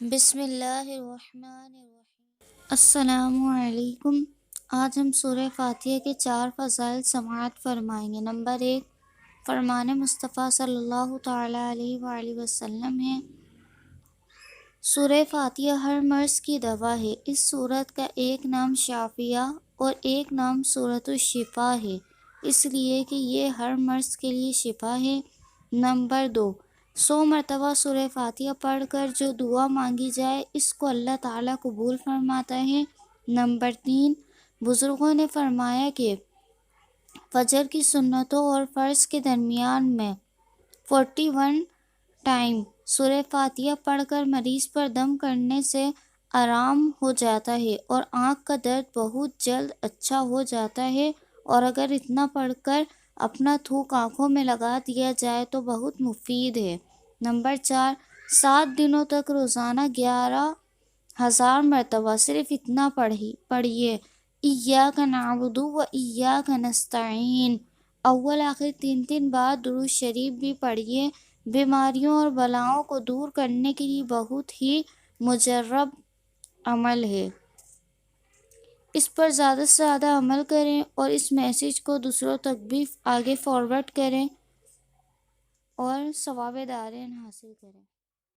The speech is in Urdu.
بسم اللہ الرحمن الرحیم۔ السلام علیکم۔ آج ہم سورہ فاتحہ کے 4 فضائل سماعت فرمائیں گے۔ نمبر 1، فرمان مصطفیٰ صلی اللہ تعالیٰ علیہ وآلہ وسلم ہے، سورہ فاتحہ ہر مرض کی دوا ہے۔ اس سورت کا ایک نام شافیہ اور ایک نام سورۃ الشفا ہے، اس لیے کہ یہ ہر مرض کے لیے شفا ہے۔ نمبر 2، 100 مرتبہ سورہ فاتحہ پڑھ کر جو دعا مانگی جائے اس کو اللہ تعالیٰ قبول فرماتا ہے۔ نمبر 3، بزرگوں نے فرمایا کہ فجر کی سنتوں اور فرض کے درمیان میں 41 ٹائم سورہ فاتحہ پڑھ کر مریض پر دم کرنے سے آرام ہو جاتا ہے اور آنکھ کا درد بہت جلد اچھا ہو جاتا ہے، اور اگر اتنا پڑھ کر اپنا تھوک آنکھوں میں لگا دیا جائے تو بہت مفید ہے۔ نمبر 4، 7 دنوں تک روزانہ 11,000 مرتبہ صرف اتنا پڑھیے، ایاک نعبد و ایاک نستعین۔ اول آخر 3 بار درود شریف بھی پڑھیے۔ بیماریوں اور بلاؤں کو دور کرنے کے لیے بہت ہی مجرب عمل ہے، اس پر زیادہ سے زیادہ عمل کریں اور اس میسج کو دوسروں تک بھی آگے فارورڈ کریں اور ثواب دارین حاصل کریں۔